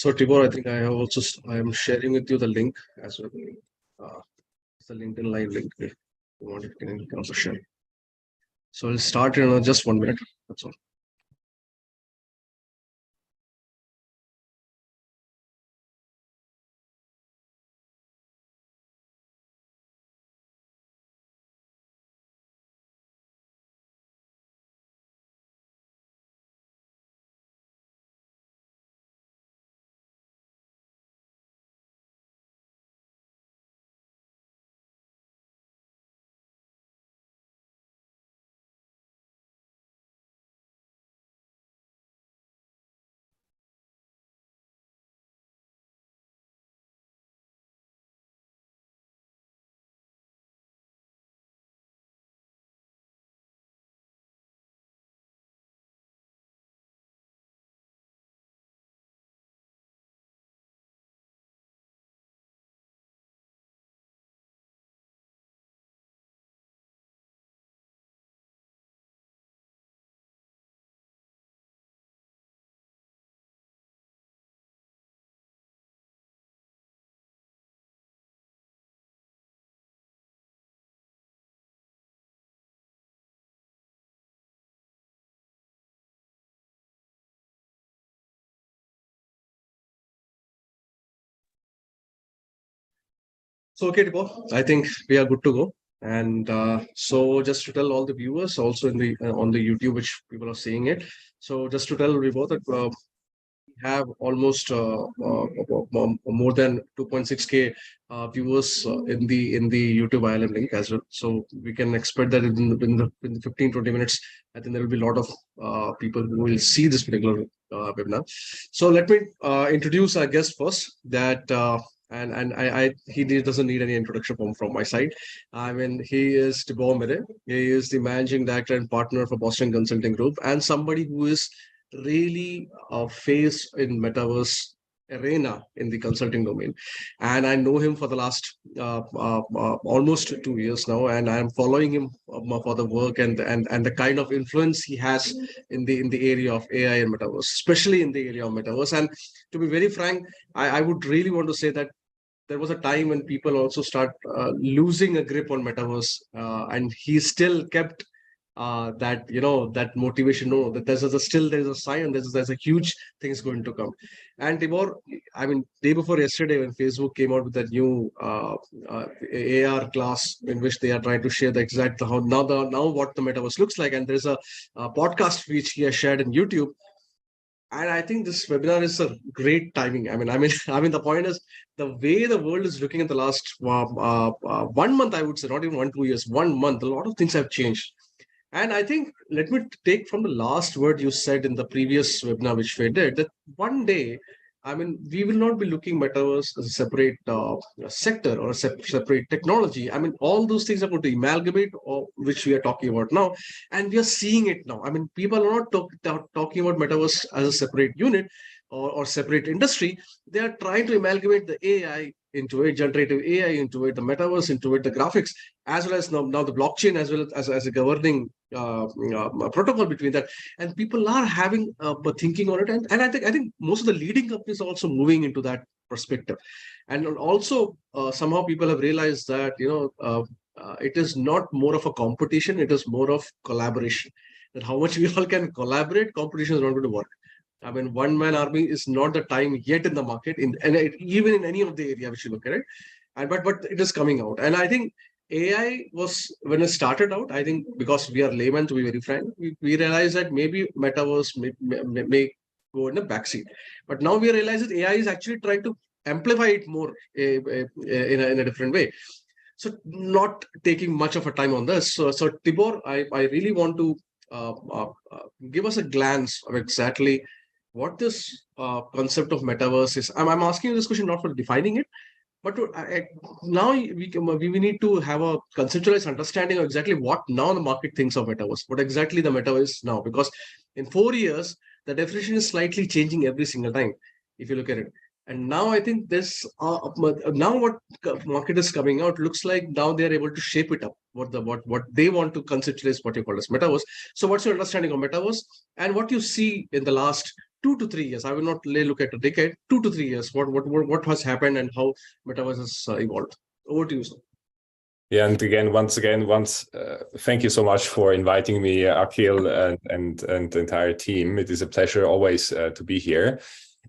So Tibor, I think I am sharing with you the link as well. It's the LinkedIn live link. If you want, you can also share. So I'll start in just 1 minute. That's all. So okay, Tibor, I think we are good to go. And so just to tell all the viewers, also in the on the YouTube, which people are seeing it. So just to tell Vibhu that have almost more than 2.6K viewers in the YouTube IILM link as well. So we can expect that in the 15-20 minutes, I think there will be a lot of people who will see this particular webinar. So let me introduce our guest first. That and I he doesn't need any introduction from my side. I mean, he is Tibor Mérey. He is the managing director and partner for Boston Consulting Group, and somebody who is really a face in metaverse arena in the consulting domain. And I know him for the last almost 2 years now, and I'm following him for the work and the kind of influence he has in the area of AI and metaverse, especially in the area of metaverse. And to be very frank, I would really want to say that there was a time when people also start losing a grip on metaverse, and he still kept that that motivation. No, that there's a sign, there's a huge thing is going to come. And Tibor, I mean, day before yesterday when Facebook came out with that new AR class in which they are trying to share the exact how now what the metaverse looks like, and there's a podcast which he has shared in YouTube. And I think this webinar is a great timing. I mean, the point is the way the world is looking at the last 1 month. I would say not even 1-2 years. 1 month, a lot of things have changed. And I think let me take from the last word you said in the previous webinar, which we did, that one day, I mean, we will not be looking metaverse as a separate sector or a separate technology. I mean, all those things are going to amalgamate, or which we are talking about now, and we are seeing it now. I mean, people are not talking about metaverse as a separate unit or separate industry. They are trying to amalgamate the AI into it, generative AI into it, the metaverse into it, the graphics, as well as now the blockchain, as well as a governing protocol between that. And people are having thinking on it, and I think most of the leading companies are also moving into that perspective. And also somehow people have realized that it is not more of a competition, it is more of collaboration. That how much we all can collaborate, competition is not going to work. I mean, one man army is not the time yet in the market, even in any of the area which you look at it. And but it is coming out, and I think AI was when it started out. I think because we are laymen, to be very frank, we realized that maybe metaverse may go in the backseat. But now we realize that AI is actually trying to amplify it more in a different way. So not taking much of a time on this. So Tibor, I really want to give us a glance of exactly what this concept of metaverse is. I'm asking you this question not for defining it, but now we need to have a conceptualized understanding of exactly what now the market thinks of metaverse, what exactly the metaverse is now. Because in 4 years, the definition is slightly changing every single time, if you look at it. And now I think this now what market is coming out looks like now they are able to shape it up. What they want to conceptualize what you call as metaverse. So what's your understanding of metaverse, and what you see in the last 2 to 3 years. I will not look at a decade. 2 to 3 years. What has happened and how metaverse has evolved. Over to you, sir. Yeah, and once again, thank you so much for inviting me, Akhil, and the entire team. It is a pleasure always to be here.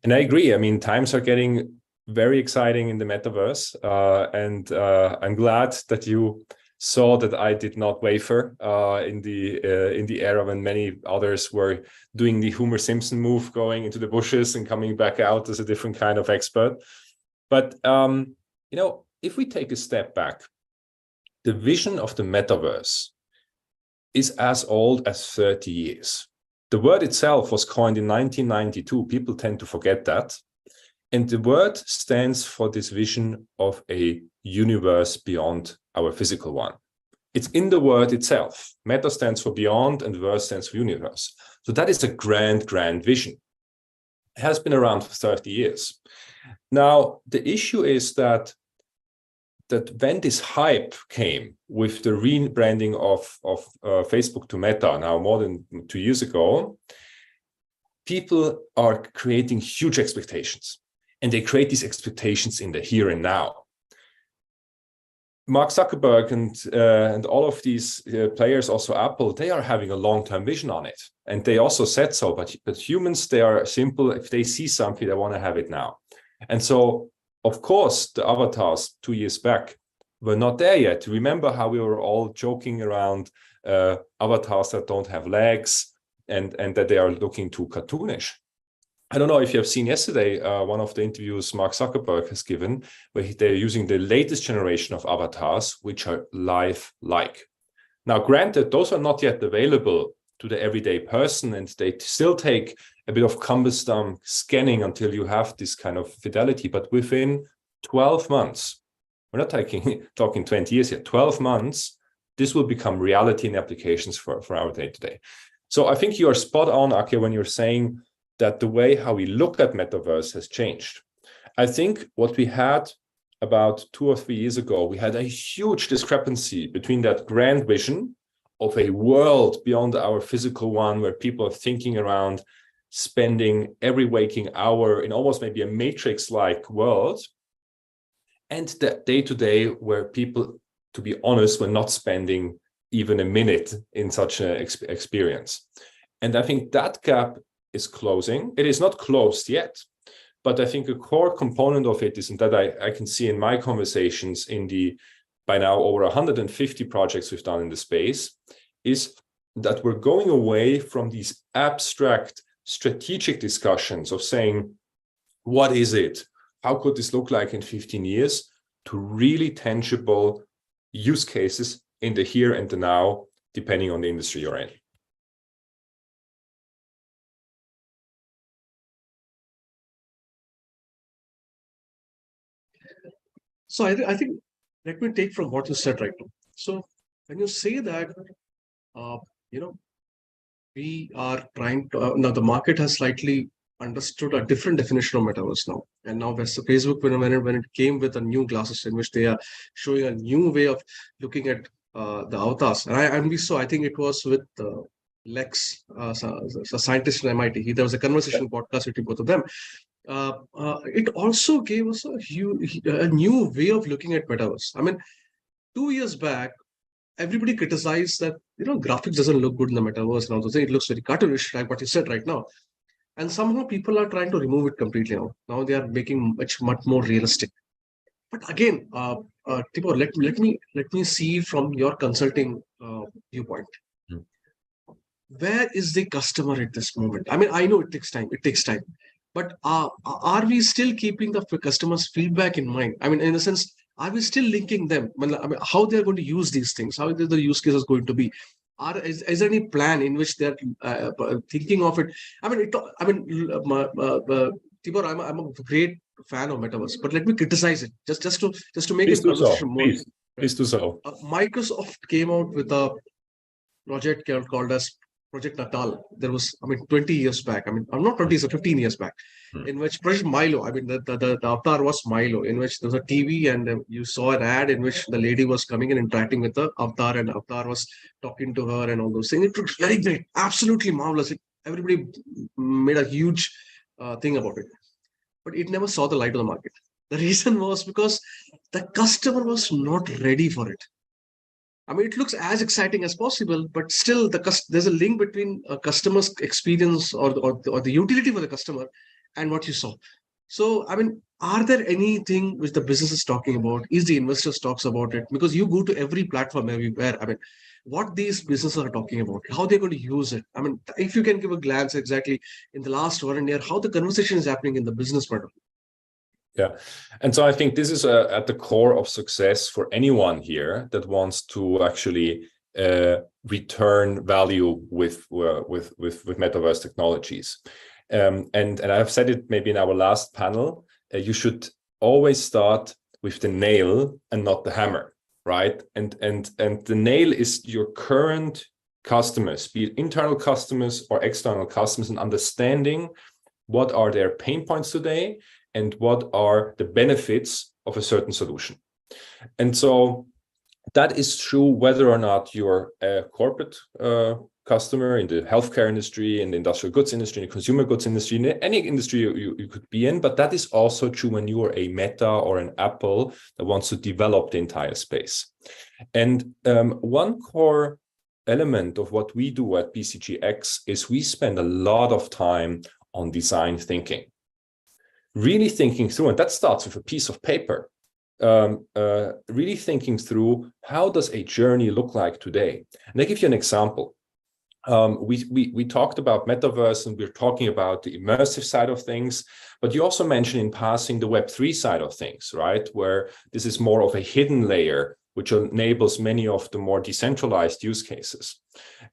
And I agree. I mean, times are getting very exciting in the metaverse, and I'm glad that you saw that I did not waver in the era when many others were doing the Homer Simpson move, going into the bushes and coming back out as a different kind of expert. But if we take a step back, the vision of the metaverse is as old as 30 years. The word itself was coined in 1992. People tend to forget that. And the word stands for this vision of a universe beyond our physical one. It's in the word itself. Meta stands for beyond and verse stands for universe. So that is a grand vision. It has been around for 30 years. Now, the issue is that when this hype came with the rebranding of Facebook to Meta now more than 2 years ago, people are creating huge expectations, and they create these expectations in the here and now. Mark Zuckerberg and all of these players, also Apple, they are having a long-term vision on it, and they also said so. But humans, they are simple. If they see something, they want to have it now, and so. Of course, the avatars 2 years back were not there yet. Remember how we were all joking around avatars that don't have legs and that they are looking too cartoonish. I don't know if you have seen yesterday one of the interviews Mark Zuckerberg has given, where they're using the latest generation of avatars, which are life-like. Now, granted, those are not yet available to the everyday person, and they still take a bit of cumbersome scanning until you have this kind of fidelity. But within 12 months, we're not talking 20 years here, 12 months, this will become reality in applications for our day-to-day. So I think you are spot on, Akhil, when you're saying that the way how we look at metaverse has changed. I think what we had about 2 or 3 years ago, we had a huge discrepancy between that grand vision of a world beyond our physical one, where people are thinking around spending every waking hour in almost maybe a matrix-like world, and that day-to-day where people, to be honest, were not spending even a minute in such an experience. And I think that gap is closing. It is not closed yet, but I think a core component of it is, and that I can see in my conversations in the by now over 150 projects we've done in the space, is that we're going away from these abstract strategic discussions of saying, what is it? How could this look like in 15 years? To really tangible use cases in the here and the now, depending on the industry you're in. So I think, let me take from what you said right now. So when you say that, we are trying to, now the market has slightly understood a different definition of metaverse now. And now Facebook, when it came with a new glasses in which they are showing a new way of looking at the avatars. And we saw, I think it was with Lex, a scientist in MIT. There was a conversation podcast between both of them. It also gave us a new way of looking at metaverse. I mean, 2 years back, everybody criticized that graphics doesn't look good in the metaverse and all those things. It looks very cartoonish, like what you said right now. And somehow people are trying to remove it completely now. Now they are making much more realistic. But again, Tibor, let me see from your consulting viewpoint. Where is the customer at this moment? I mean, I know it takes time. But are we still keeping the customer's feedback in mind? I mean, in a sense, are we still linking them? I mean, how they're going to use these things? How the use case is going to be? Is there any plan in which they're thinking of it? I mean, Tibor, I'm a great fan of Metaverse, but let me criticize it just to make it conversation more. Please do so. Microsoft came out with a project called as Project Natal. There was, 20 years back. I'm not 20, so 15 years back, in which Project Milo. The avatar was Milo, in which there was a TV, and you saw an ad in which the lady was coming and interacting with the avatar, and the avatar was talking to her and all those things. It looked very great, absolutely marvelous. everybody made a huge thing about it, but it never saw the light of the market. The reason was because the customer was not ready for it. I mean, it looks as exciting as possible, but still, there's a link between a customer's experience or the utility for the customer and what you saw. So, I mean, are there anything which the business is talking about? Is the investors talks about it? Because you go to every platform everywhere. I mean, what these businesses are talking about, how they're going to use it. I mean, if you can give a glance exactly in the last 1 year, how the conversation is happening in the business part of it. Yeah. And so I think this is at the core of success for anyone here that wants to actually return value with metaverse technologies. And I've said it maybe in our last panel, you should always start with the nail and not the hammer, right? And the nail is your current customers, be it internal customers or external customers, and understanding what are their pain points today and what are the benefits of a certain solution. And so that is true whether or not you're a corporate customer in the healthcare industry, in the industrial goods industry, in the consumer goods industry, in any industry you could be in. But that is also true when you are a Meta or an Apple that wants to develop the entire space. And one core element of what we do at BCGX is we spend a lot of time on design thinking. Really thinking through, and that starts with a piece of paper, really thinking through how does a journey look like today. And I give you an example. We talked about metaverse and we're talking about the immersive side of things, but you also mentioned in passing the Web3 side of things, right? Where this is more of a hidden layer, which enables many of the more decentralized use cases.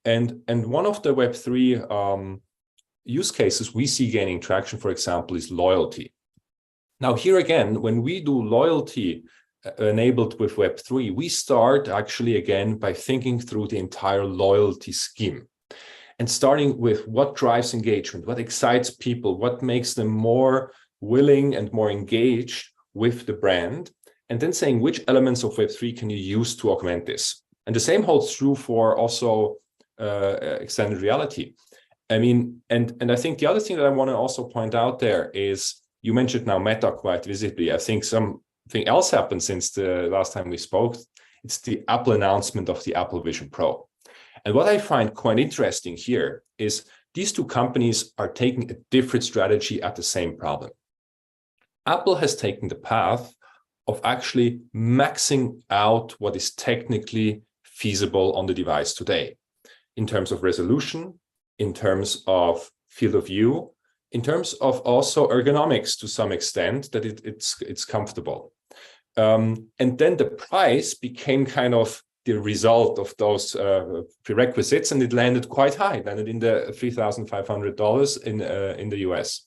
And one of the Web3 use cases we see gaining traction, for example, is loyalty. Now, here again, when we do loyalty enabled with Web3, we start actually again by thinking through the entire loyalty scheme and starting with what drives engagement, what excites people, what makes them more willing and more engaged with the brand, and then saying which elements of Web3 can you use to augment this. And the same holds true for also extended reality. I mean, and I think the other thing that I want to also point out there is, you mentioned now Meta quite visibly. I think something else happened since the last time we spoke. It's the Apple announcement of the Apple Vision Pro. And what I find quite interesting here is these two companies are taking a different strategy at the same problem. Apple has taken the path of actually maxing out what is technically feasible on the device today in terms of resolution, in terms of field of view, in terms of also ergonomics to some extent, that it's comfortable. And then the price became kind of the result of those prerequisites, and it landed quite high, landed in the $3,500 in the US.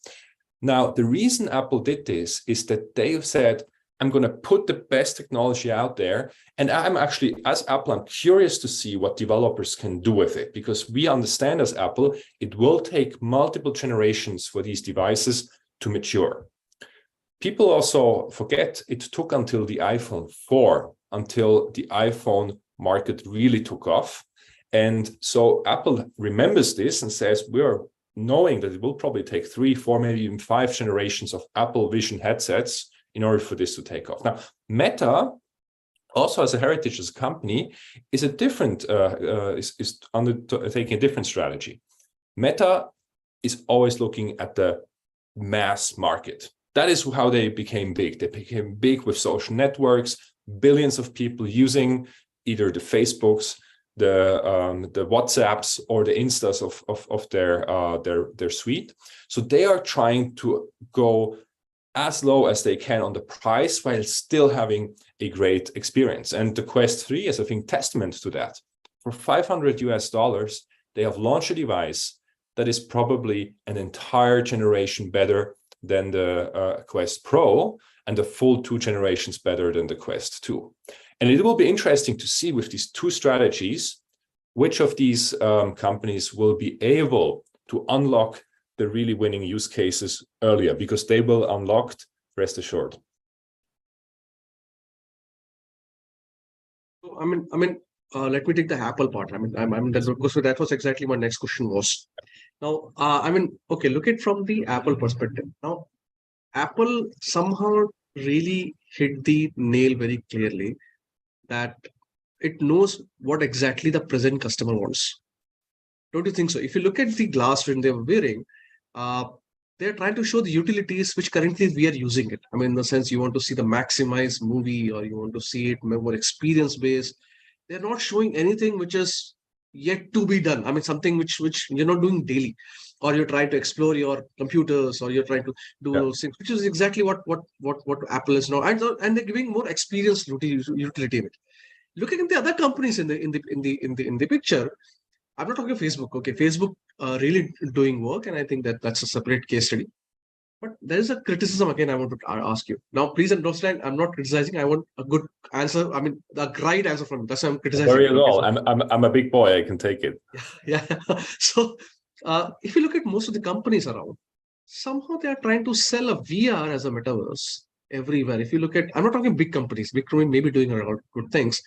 Now, the reason Apple did this is that they said, I'm going to put the best technology out there. And I'm actually, as Apple, I'm curious to see what developers can do with it, because we understand as Apple, it will take multiple generations for these devices to mature. People also forget it took until the iPhone 4, until the iPhone market really took off. And so Apple remembers this and says, we're knowing that it will probably take 3, 4, maybe even 5 generations of Apple Vision headsets in order for this to take off. Now, Meta also has a heritage as a company, is a different, is undertaking a different strategy. Meta is always looking at the mass market. That is how they became big. They became big with social networks, billions of people using either the Facebooks, the WhatsApps, or the Instas of their suite. So they are trying to go as low as they can on the price while still having a great experience. And the Quest 3 is, I think, testament to that. For $500 US, they have launched a device that is probably an entire generation better than the Quest Pro, and the full 2 generations better than the Quest 2. And it will be interesting to see with these 2 strategies, which of these companies will be able to unlock the really winning use cases earlier, because they will unlock, rest assured. I mean, let me take the Apple part. I mean, that was exactly my next question was. Now, okay, look at from the Apple perspective. Now, Apple somehow really hit the nail very clearly that it knows what exactly the present customer wants. Don't you think so? If you look at the glass when they were wearing, uh, they're trying to show the utilities which currently we are using it. I mean, in the sense you want to see the maximized movie or you want to see it more experience based. They're not showing anything which is yet to be done. I mean, something which you're not doing daily, or you're trying to explore your computers, or you're trying to do Yeah. those things, which is exactly what Apple is now, and they're giving more experience utility in it. Looking at the other companies in the picture, I'm not talking Facebook. Okay, Facebook really doing work, and I think that's a separate case study. But there is a criticism again. I want to ask you now. Please understand. I'm not criticizing. I want a good answer. I mean, the right answer from you. That's why I'm criticizing Very you. at Okay, all. so I'm a big boy. I can take it. yeah. So if you look at most of the companies around, somehow they are trying to sell a VR as a metaverse everywhere. If you look at, I'm not talking big companies. Big companies may be doing a lot of good things,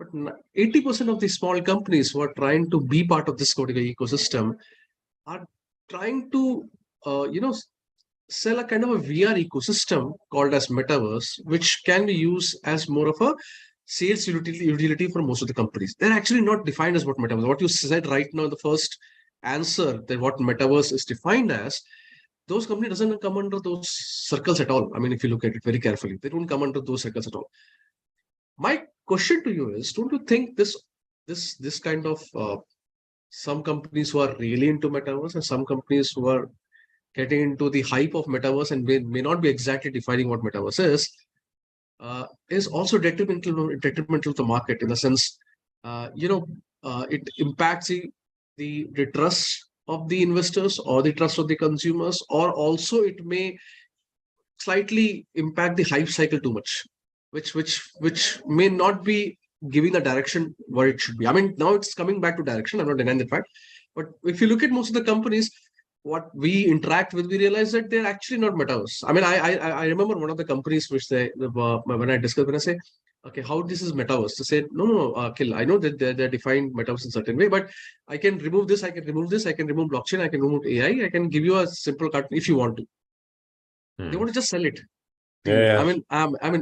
but 80% of the small companies who are trying to be part of this particular ecosystem are trying to, sell a kind of a VR ecosystem called as Metaverse, which can be used as more of a sales utility for most of the companies. They're actually not defined as what Metaverse. What you said right now, the first answer that what Metaverse is defined as, those companies doesn't come under those circles at all. I mean, if you look at it very carefully, they don't come under those circles at all. My question to you is: don't you think this kind of some companies who are really into metaverse and some companies who are getting into the hype of metaverse and may not be exactly defining what metaverse is also detrimental to the market in the sense, it impacts the trust of the investors or the trust of the consumers, or also it may slightly impact the hype cycle too much, which may not be giving the direction where it should be. I mean, now it's coming back to direction. I'm not denying that fact, but if you look at most of the companies, what we interact with, we realize that they're actually not metaverse. I mean, I remember one of the companies which when I discuss when I say, okay, how this is metaverse, they say no, kill. I know that they're defined metaverse in a certain way, but I can remove this, I can remove this, I can remove blockchain, I can remove AI, I can give you a simple cut if you want to. They want to just sell it to you. Yeah.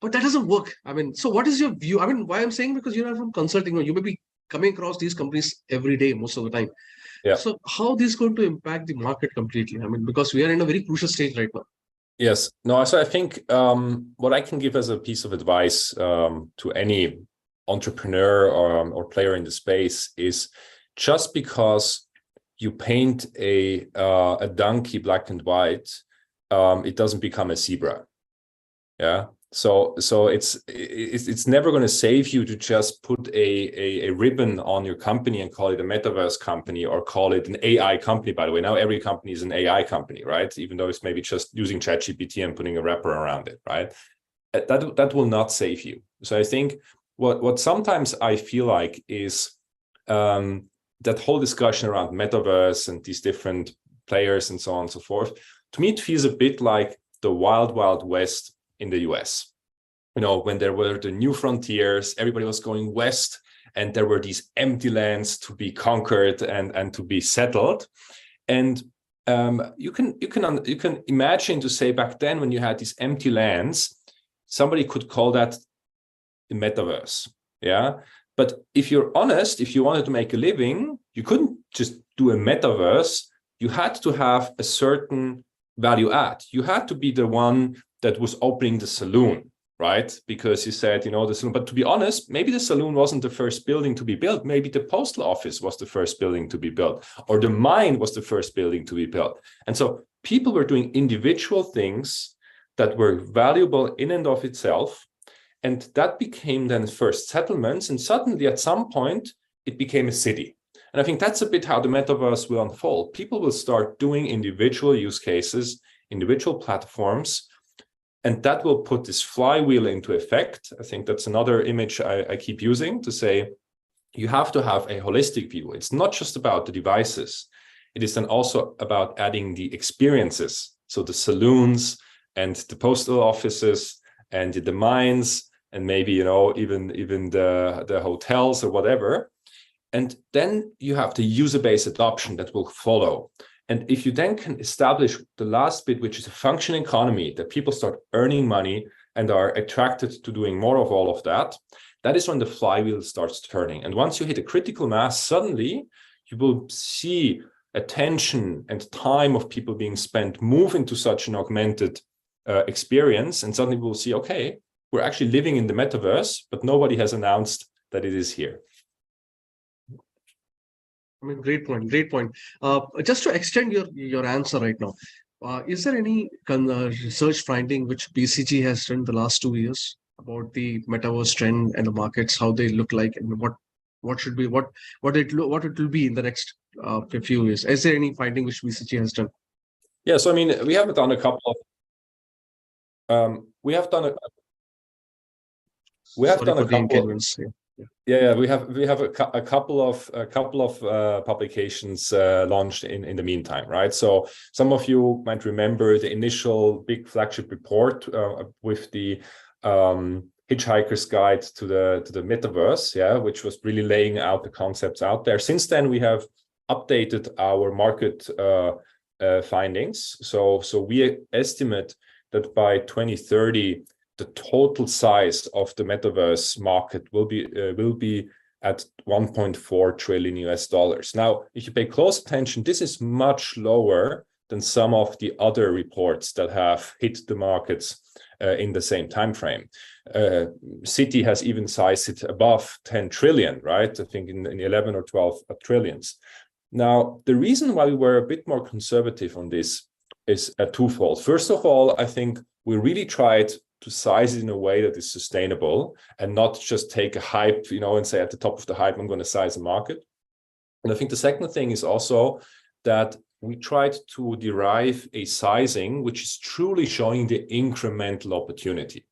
But that doesn't work. I mean, so what is your view? I mean, why I'm saying, because you're from consulting, you may be coming across these companies every day, most of the time. Yeah. So how this going to impact the market completely? I mean, because we are in a very crucial stage right now. Yes. No, so I think what I can give as a piece of advice to any entrepreneur or player in the space is, just because you paint a donkey black and white, it doesn't become a zebra. Yeah. So it's never going to save you to just put a ribbon on your company and call it a metaverse company, or call it an AI company. By the way, now every company is an AI company, right? Even though it's maybe just using ChatGPT and putting a wrapper around it, right? That will not save you. So I think what sometimes I feel like is that whole discussion around metaverse and these different players and so on and so forth. To me, it feels a bit like the wild, wild west in the US. When there were the new frontiers, everybody was going west, and there were these empty lands to be conquered and to be settled. And you can imagine, to say, back then when you had these empty lands, somebody could call that the metaverse. Yeah. But if you're honest, if you wanted to make a living, you couldn't just do a metaverse. You had to have a certain value add. You had to be the one that was opening the saloon, right? Because you said, the saloon. But to be honest, maybe the saloon wasn't the first building to be built. Maybe the postal office was the first building to be built, or the mine was the first building to be built. And so people were doing individual things that were valuable in and of itself. And that became then first settlements. And suddenly at some point, it became a city. And I think that's a bit how the metaverse will unfold. People will start doing individual use cases, individual platforms, and that will put this flywheel into effect. I think that's another image I keep using to say, you have to have a holistic view. It's not just about the devices. It is then also about adding the experiences. So the saloons and the postal offices and the mines, and maybe, even the hotels or whatever. And then you have the user-based adoption that will follow. And if you then can establish the last bit, which is a functioning economy, that people start earning money and are attracted to doing more of all of that, that is when the flywheel starts turning. And once you hit a critical mass, suddenly you will see attention and time of people being spent move into such an augmented experience. And suddenly we'll see, okay, we're actually living in the metaverse, but nobody has announced that it is here. I mean, great point. Great point. Just to extend your answer right now, is there any research finding which BCG has done the last 2 years about the metaverse trend and the markets, how they look like, and what should be what it will be in the next few years? Is there any finding which BCG has done? Yeah, so I mean, we have done a couple of. We have done a couple. Yeah, we have a couple of publications launched in the meantime, right? So some of you might remember the initial big flagship report with the Hitchhiker's Guide to the Metaverse, yeah, which was really laying out the concepts out there. Since then, we have updated our market findings. So we estimate that by 2030. The total size of the metaverse market will be at 1.4 trillion US dollars. Now, if you pay close attention, this is much lower than some of the other reports that have hit the markets in the same time frame. Citi has even sized it above 10 trillion, right? I think in 11 or 12 trillions. Now, the reason why we were a bit more conservative on this is twofold. First of all, I think we really tried to size it in a way that is sustainable and not just take a hype, and say at the top of the hype, I'm going to size the market. And I think the second thing is also that we tried to derive a sizing which is truly showing the incremental opportunity.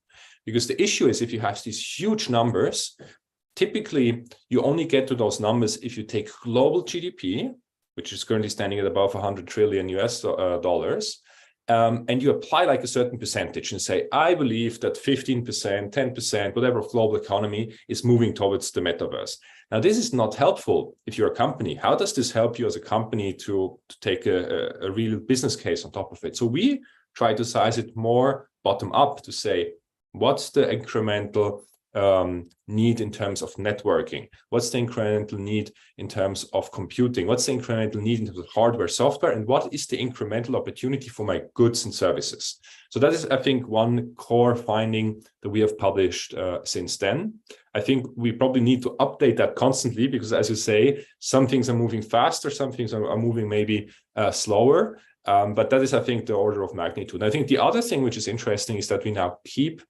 Because the issue is if you have these huge numbers, typically you only get to those numbers if you take global GDP, which is currently standing at above 100 trillion US dollars, and you apply like a certain percentage and say, I believe that 15%, 10%, whatever of global economy is moving towards the metaverse. Now, this is not helpful if you're a company. How does this help you as a company to take a real business case on top of it? So we try to size it more bottom up to say, what's the incremental need in terms of networking? What's the incremental need in terms of computing? What's the incremental need in terms of hardware, software? And what is the incremental opportunity for my goods and services? So that is, I think, one core finding that we have published since then. I think we probably need to update that constantly because, as you say, some things are moving faster, some things are moving maybe slower. But that is, I think, the order of magnitude. And I think the other thing which is interesting is that we now keep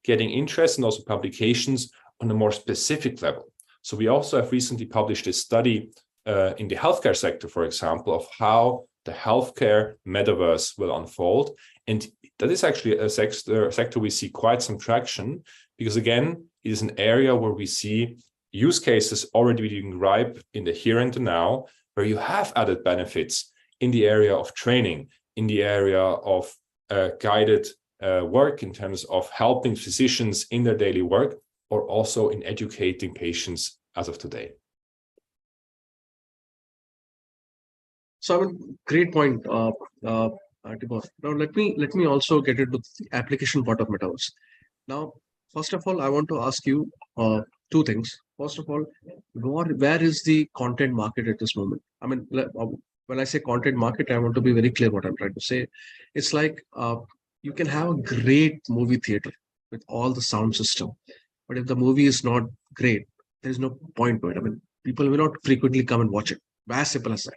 getting interest and also publications on a more specific level. So we also have recently published a study in the healthcare sector, for example, of how the healthcare metaverse will unfold. And that is actually a sector we see quite some traction because, again, it is an area where we see use cases already being ripe in the here and the now, where you have added benefits in the area of training, in the area of guided work in terms of helping physicians in their daily work, or also in educating patients as of today. So, I mean, great point, Tibor. Now, let me also get into the application part of Metaverse. Now, first of all, I want to ask you two things. First of all, where is the content market at this moment? I mean, when I say content market, I want to be very clear what I'm trying to say. It's like you can have a great movie theater with all the sound system, but if the movie is not great, there's no point to it. I mean, people will not frequently come and watch it. As simple as that.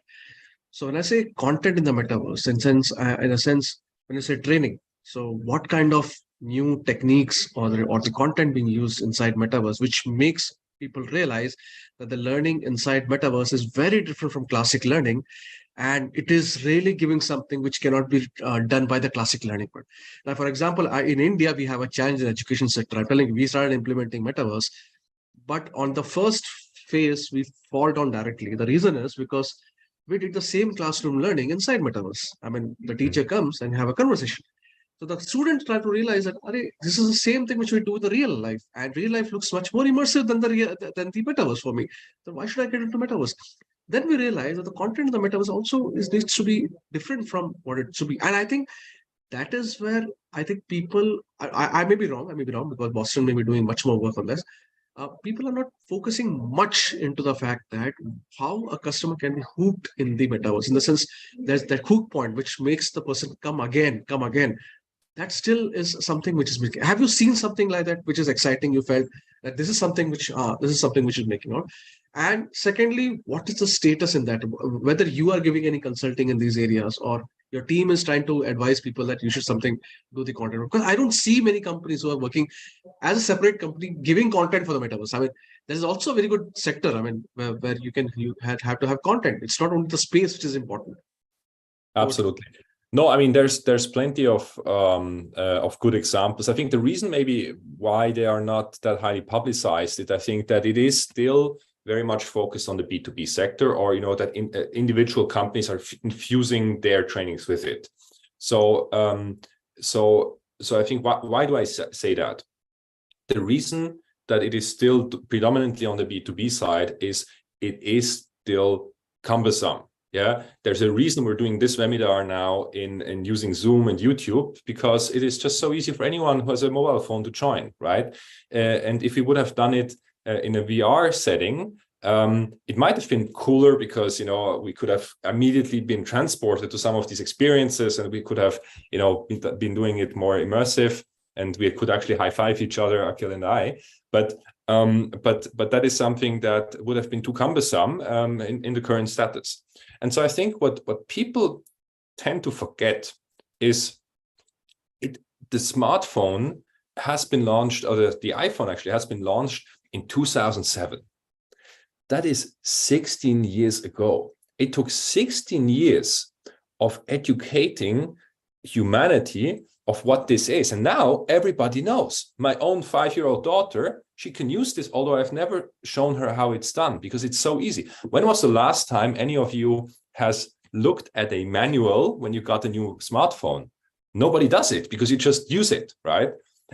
So when I say content in the metaverse, in a sense, when you say training, so what kind of new techniques or the content being used inside metaverse, which makes people realize that the learning inside metaverse is very different from classic learning, and it is really giving something which cannot be done by the classic learning part. Now, for example, in India, we have a challenge in the education sector. I'm telling you, we started implementing metaverse, but on the first phase, we fall down directly. The reason is because we did the same classroom learning inside metaverse. I mean, the teacher comes and have a conversation. So the students try to realize that, this is the same thing which we do in the real life, and real life looks much more immersive than the metaverse for me. So why should I get into metaverse? Then we realize that the content in the metaverse also needs to be different from what it should be. And I think that is where I think people, I may be wrong, because Boston may be doing much more work on this. People are not focusing much into the fact that how a customer can be hooked in the metaverse. In the sense, there's that hook point which makes the person come again, come again. That still is something which is making. Have you seen something like that which is exciting? You felt that this is something which is making out. And secondly, what is the status in that? Whether you are giving any consulting in these areas, or your team is trying to advise people that you should something do the content. Because I don't see many companies who are working as a separate company giving content for the metaverse. I mean, there is also a very good sector. I mean, where you have to have content. It's not only the space which is important. Absolutely. No, I mean, there's plenty of good examples. I think the reason maybe why they are not that highly publicized is I think that it is still very much focused on the B2B sector, or that individual companies are infusing their trainings with it. So I think why do I say that? The reason that it is still predominantly on the B2B side is it is still cumbersome. Yeah, there's a reason we're doing this webinar now in using Zoom and YouTube, because it is just so easy for anyone who has a mobile phone to join, right? And if we would have done it in a VR setting, it might have been cooler, because we could have immediately been transported to some of these experiences, and we could have been doing it more immersive, and we could actually high-five each other, Akhil and I. But that is something that would have been too cumbersome in the current status. And so I think what people tend to forget is the smartphone has been launched, or the iPhone actually has been launched in 2007. That is 16 years ago. It took 16 years of educating humanity of what this is. And now everybody knows. My own 5-year-old daughter, she can use this, although I've never shown her how it's done, because it's so easy. When was the last time any of you has looked at a manual when you got a new smartphone? Nobody does it, because you just use it, right?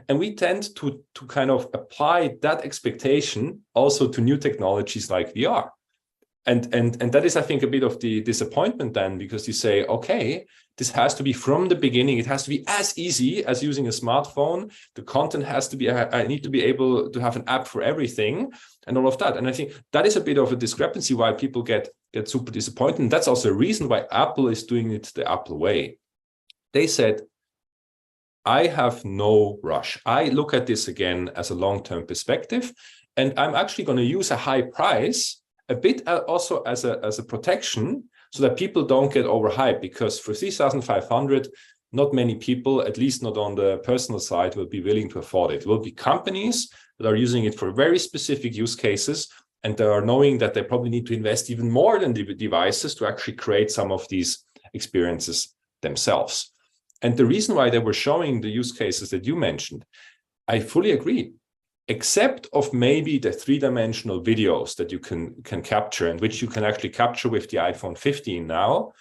And we tend to kind of apply that expectation also to new technologies like VR. And that is, I think, a bit of the disappointment then, because you say, okay, this has to be from the beginning. It has to be as easy as using a smartphone. The content has to be, I need to be able to have an app for everything and all of that. And I think that is a bit of a discrepancy why people get super disappointed. And that's also a reason why Apple is doing it the Apple way. They said, I have no rush. I look at this again as a long-term perspective, and I'm actually going to use a high price a bit also as a protection, so that people don't get overhyped, because for 3,500, not many people, at least not on the personal side, will be willing to afford it. It will be companies that are using it for very specific use cases, and they are knowing that they probably need to invest even more than the devices to actually create some of these experiences themselves. And the reason why they were showing the use cases that you mentioned, I fully agree. Except of maybe the three-dimensional videos that you can capture, and which you can actually capture with the iPhone 15 now,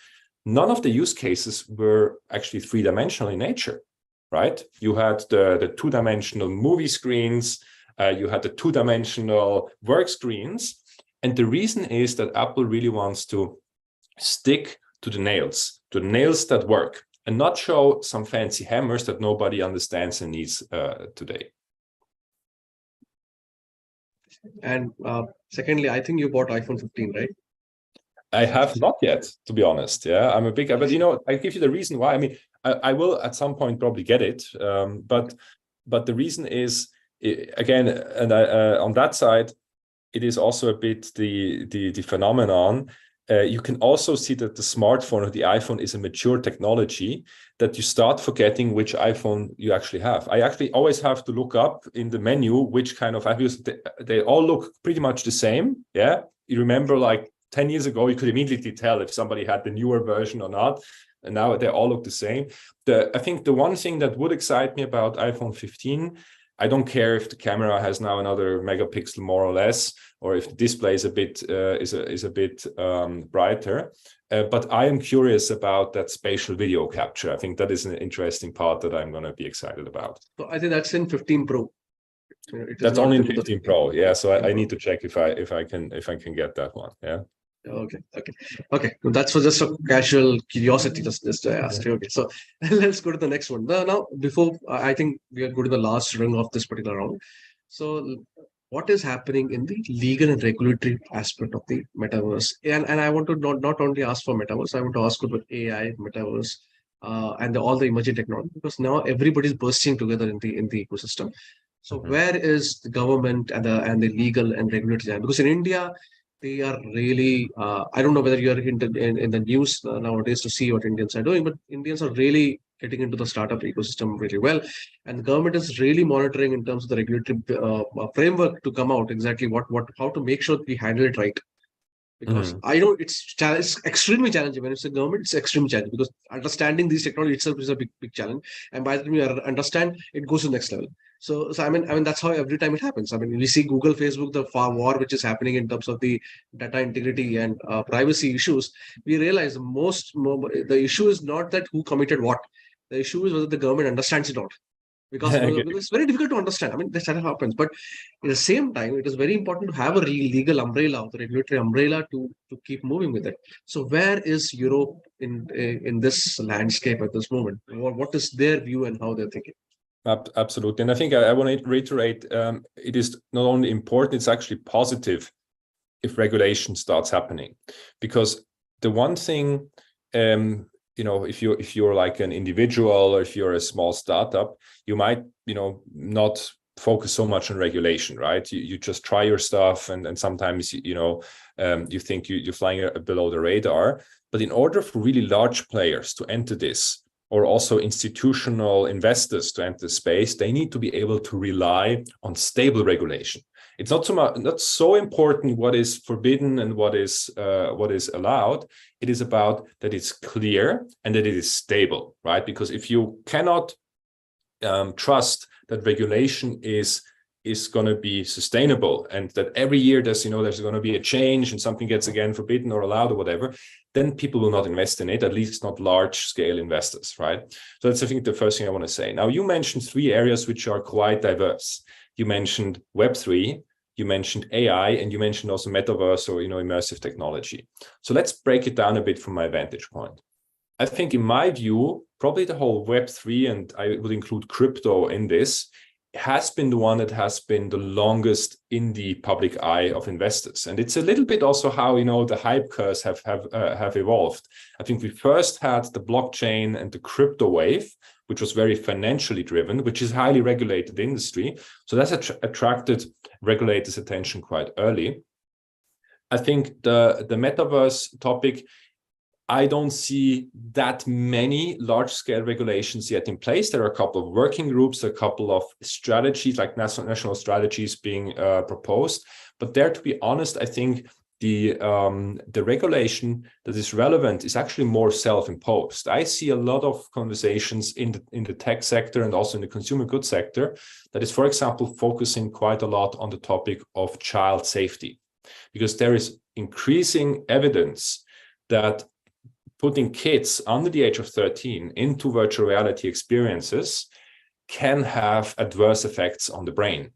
none of the use cases were actually three-dimensional in nature, right? You had the two-dimensional movie screens, you had the two-dimensional work screens, and the reason is that Apple really wants to stick to the nails that work, and not show some fancy hammers that nobody understands and needs today. And secondly, I think you bought iPhone 15, right? I have not yet, to be honest. Yeah, I'm a big, but I give you the reason why. I mean, I will at some point probably get it, but the reason is, again, and on that side, it is also a bit the phenomenon. You can also see that the smartphone or the iPhone is a mature technology, that you start forgetting which iPhone you actually have. I actually always have to look up in the menu which kind of iPhones. They all look pretty much the same. Yeah, you remember, like 10 years ago, you could immediately tell if somebody had the newer version or not, and now they all look the same. I think the one thing that would excite me about iPhone 15 I don't care if the camera has now another megapixel more or less, or if the display is a bit brighter. But I am curious about that spatial video capture. I think that is an interesting part that I'm going to be excited about. So I think that's in 15 Pro. That's only in 15 Pro. Yeah, so I need to check if I can get that one. Yeah. Okay. So that's for just a casual curiosity. Just I asked you. Okay, so let's go to the next one. Now, before I think we are going to the last ring of this particular round. So, what is happening in the legal and regulatory aspect of the metaverse? And I want to not only ask for metaverse, I want to ask about AI, metaverse, and all the emerging technology, because now everybody's bursting together in the ecosystem. So where is the government and the legal and regulatory? Because in India, they are really, I don't know whether you are in the news nowadays to see what Indians are doing, but Indians are really getting into the startup ecosystem really well. And the government is really monitoring in terms of the regulatory framework to come out exactly how to make sure we handle it right. Because I know it's extremely challenging. When it's a government, it's extremely challenging because understanding these technology itself is a big challenge. And by the time you understand, it goes to the next level. So I mean that's how every time it happens. I mean, we see Google, Facebook, the war which is happening in terms of the data integrity and privacy issues. We realize the issue is not that who committed what. The issue is whether the government understands it or not. Because it's very difficult to understand. I mean, this happens. But at the same time, it is very important to have a legal umbrella, the regulatory umbrella to keep moving with it. So where is Europe in this landscape at this moment? What is their view and how they're thinking? Absolutely. And I think I want to reiterate, it is not only important, it's actually positive if regulation starts happening. Because the one thing, if you're like an individual or if you're a small startup, you might, not focus so much on regulation, right? You just try your stuff and sometimes, you think you're flying below the radar. But in order for really large players to enter this, or also institutional investors to enter the space, they need to be able to rely on stable regulation. It's not so important what is forbidden and what is allowed. It is about that it's clear and that it is stable, right? Because if you cannot trust that regulation is going to be sustainable and that every year there's going to be a change and something gets again forbidden or allowed or whatever, then people will not invest in it, at least not large scale investors, right? So that's, I think, the first thing I want to say. Now, you mentioned 3 areas which are quite diverse. You mentioned Web3, you mentioned AI, and you mentioned also Metaverse or, immersive technology. So let's break it down a bit from my vantage point. I think in my view, probably the whole Web3, and I would include crypto in this, has been the one that has been the longest in the public eye of investors. And it's a little bit also how, the hype curves have evolved. I think we first had the blockchain and the crypto wave, which was very financially driven, which is highly regulated industry. So that's attracted regulators' attention quite early. I think the metaverse topic, I don't see that many large-scale regulations yet in place. There are a couple of working groups, a couple of strategies, like national strategies being proposed. But there, to be honest, I think the regulation that is relevant is actually more self-imposed. I see a lot of conversations in the tech sector and also in the consumer goods sector that is, for example, focusing quite a lot on the topic of child safety, because there is increasing evidence that putting kids under the age of 13 into virtual reality experiences can have adverse effects on the brain,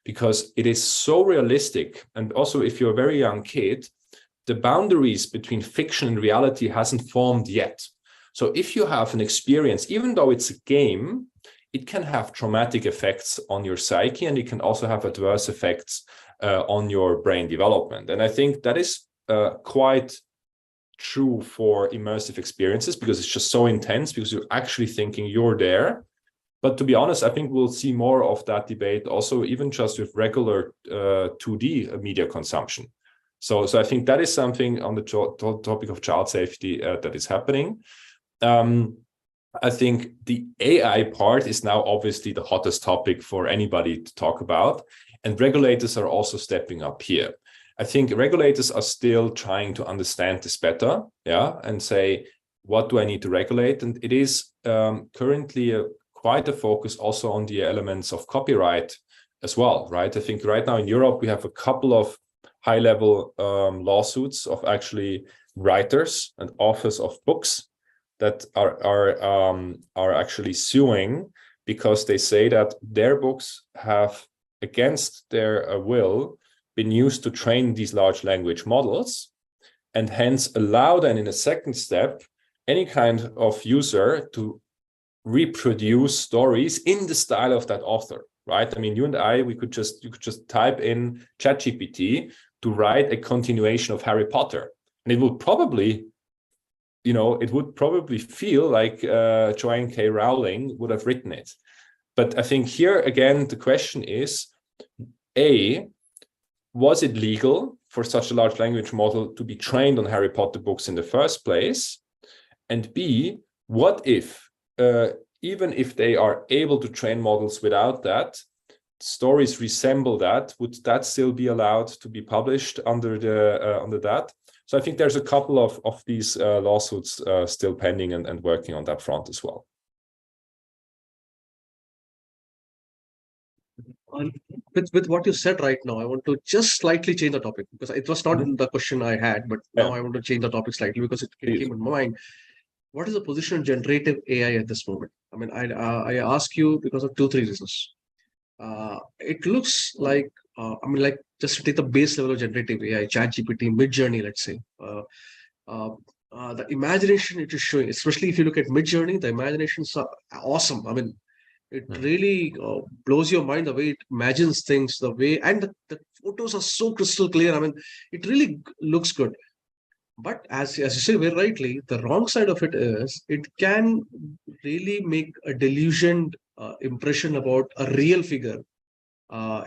because it is so realistic. And also, if you're a very young kid, the boundaries between fiction and reality hasn't formed yet. So if you have an experience, even though it's a game, it can have traumatic effects on your psyche, and it can also have adverse effects on your brain development. And I think that is quite true for immersive experiences, because it's just so intense, because you're actually thinking you're there. But to be honest, I think we'll see more of that debate also, even just with regular 2D media consumption. So I think that is something on the topic of child safety that is happening. I think the AI part is now obviously the hottest topic for anybody to talk about, and regulators are also stepping up here. I think regulators are still trying to understand this better, and say, what do I need to regulate? And it is currently quite a focus also on the elements of copyright as well, right? I think right now in Europe, we have a couple of high-level lawsuits of actually writers and authors of books that are actually suing because they say that their books have, against their will, been used to train these large language models, and hence allow then in a second step any kind of user to reproduce stories in the style of that author, right? I mean, you and I, you could just type in ChatGPT to write a continuation of Harry Potter, and it would probably, it would probably feel like Joanne K. Rowling would have written it. But I think here again the question is: A, was it legal for such a large language model to be trained on Harry Potter books in the first place? And B, what if, even if they are able to train models without that, stories resemble that, would that still be allowed to be published under that? So I think there's a couple of these lawsuits still pending and working on that front as well. With what you said right now, I want to just slightly change the topic, because it was not the question I had, but now I want to change the topic slightly because it came in my mind. What is the position of generative AI at this moment? I mean, I ask you because of 2-3 reasons. It looks like, like just to take the base level of generative AI, ChatGPT, Midjourney, let's say, the imagination it is showing, especially if you look at Midjourney, the imaginations are awesome. I mean, it really blows your mind the way it imagines things, the way, and the photos are so crystal clear. I mean, it really looks good. But as you say very rightly, the wrong side of it is it can really make a delusioned impression about a real figure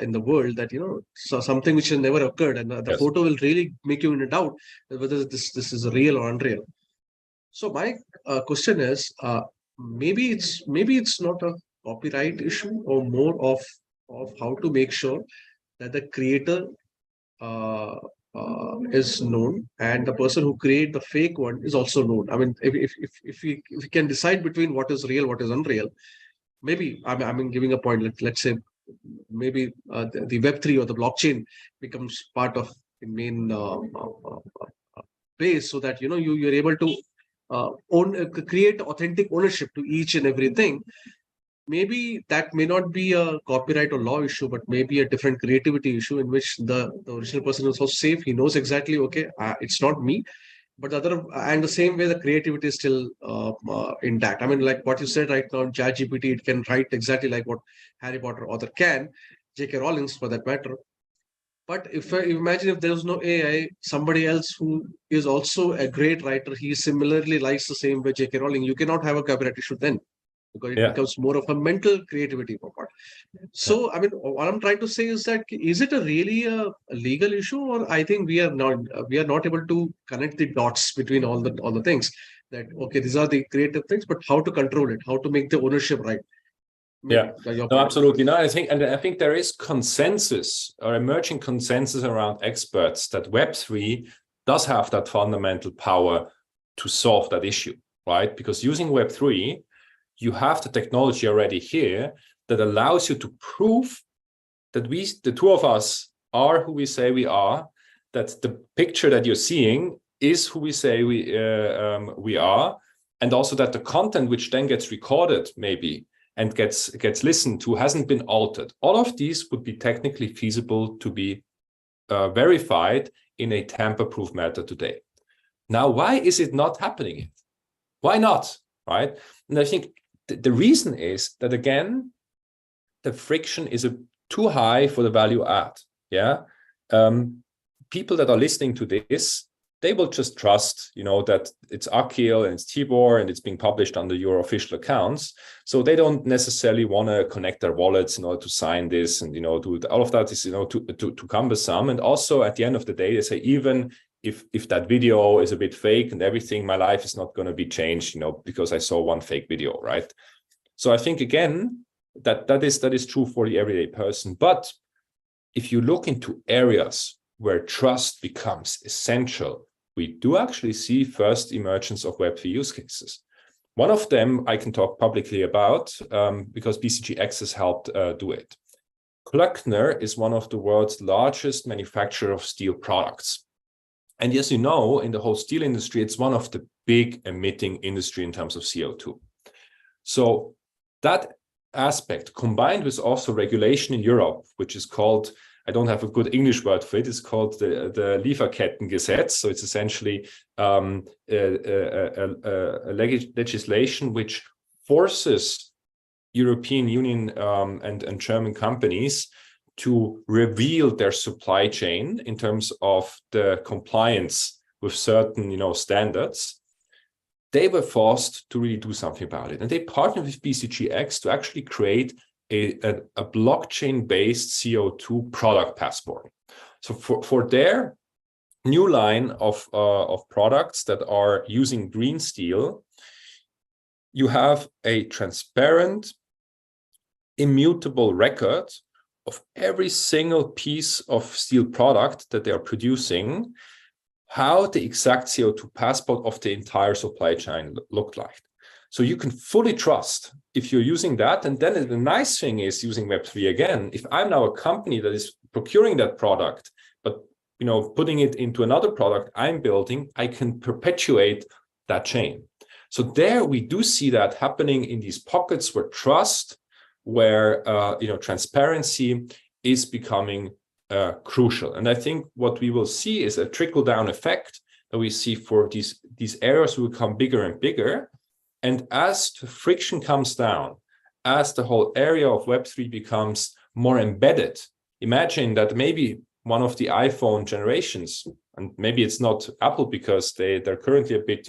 in the world, that, so something which has never occurred, and the photo will really make you in a doubt whether this is real or unreal. So my question is, maybe it's not a copyright issue, or more of how to make sure that the creator is known, and the person who create the fake one is also known. I mean, if we can decide between what is real, what is unreal, maybe I'm giving a point. Let's say maybe the Web3 or the blockchain becomes part of the main base, so that you're able to create authentic ownership to each and everything. Maybe that may not be a copyright or law issue, but maybe a different creativity issue, in which the original person is so safe, he knows exactly, okay, it's not me, but the same way the creativity is still intact. I mean, like what you said right now, ChatGPT, it can write exactly like what Harry Potter author can, J.K. Rowling's for that matter. But if imagine if there was no AI, somebody else who is also a great writer, he similarly likes the same way J.K. Rowling, you cannot have a copyright issue then, because it becomes more of a mental creativity part. So, I mean, what I'm trying to say is that, is it really a legal issue, or I think we are not able to connect the dots between all the things, that, okay, these are the creative things, but how to control it, how to make the ownership right. No, absolutely. No, I think there is consensus, or emerging consensus around experts, that Web3 does have that fundamental power to solve that issue, right? Because using Web3, you have the technology already here that allows you to prove that the two of us are who we say we are, that the picture that you're seeing is who we say we are, and also that the content which then gets recorded maybe and gets listened to hasn't been altered. All of these would be technically feasible to be verified in a tamper-proof manner today. Now, why is it not happening yet? Why not, right? And I think the reason is that, again, the friction is too high for the value add. People that are listening to this, they will just trust, that it's Akhil and it's Tibor and it's being published under your official accounts. So they don't necessarily want to connect their wallets in order to sign this, and do all of that is too cumbersome. And also at the end of the day, they say, even if that video is a bit fake and everything, my life is not going to be changed, because I saw one fake video, right? So I think, again, that is true for the everyday person. But if you look into areas where trust becomes essential, we do actually see first emergence of Web3 use cases. One of them I can talk publicly about because BCGX has helped do it. Klöckner is one of the world's largest manufacturer of steel products. And as you know, in the whole steel industry, it's one of the big emitting industry in terms of CO2. So that aspect, combined with also regulation in Europe, which is called, I don't have a good English word for it, it's called the Lieferkettengesetz. So it's essentially legislation which forces European Union and German companies to reveal their supply chain in terms of the compliance with certain, standards. They were forced to really do something about it. And they partnered with BCGX to actually create a blockchain-based CO2 product passport. So for their new line of products that are using green steel, you have a transparent, immutable record of every single piece of steel product that they are producing, how the exact CO2 passport of the entire supply chain looked like. So you can fully trust if you're using that. And then the nice thing is using Web3 again, if I'm now a company that is procuring that product, but putting it into another product I'm building, I can perpetuate that chain. So there we do see that happening in these pockets where trust, where transparency is becoming crucial. And I think what we will see is a trickle-down effect that we see for these areas will become bigger and bigger. And as the friction comes down, as the whole area of Web3 becomes more embedded, imagine that maybe one of the iPhone generations, and maybe it's not Apple because they're currently a bit,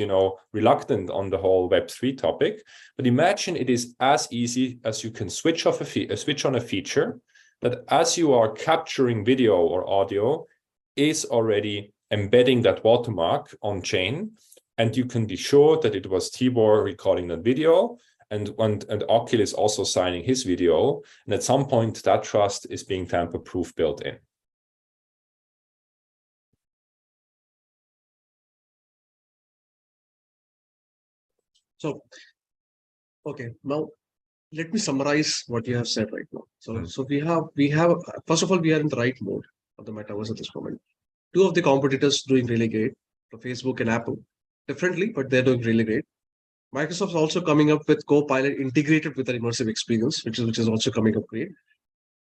reluctant on the whole Web3 topic. But imagine it is as easy as you can switch on a feature that as you are capturing video or audio is already embedding that watermark on chain. And you can be sure that it was Tibor recording that video and Akhil is also signing his video. And at some point that trust is being tamper-proof built in. So, okay, now let me summarize what you have said right now. So we have first of all, we are in the right mode of the metaverse at this moment. Two of the competitors doing really great, Facebook and Apple, differently, but they're doing really great. Microsoft's also coming up with Copilot integrated with an immersive experience, which is also coming up great.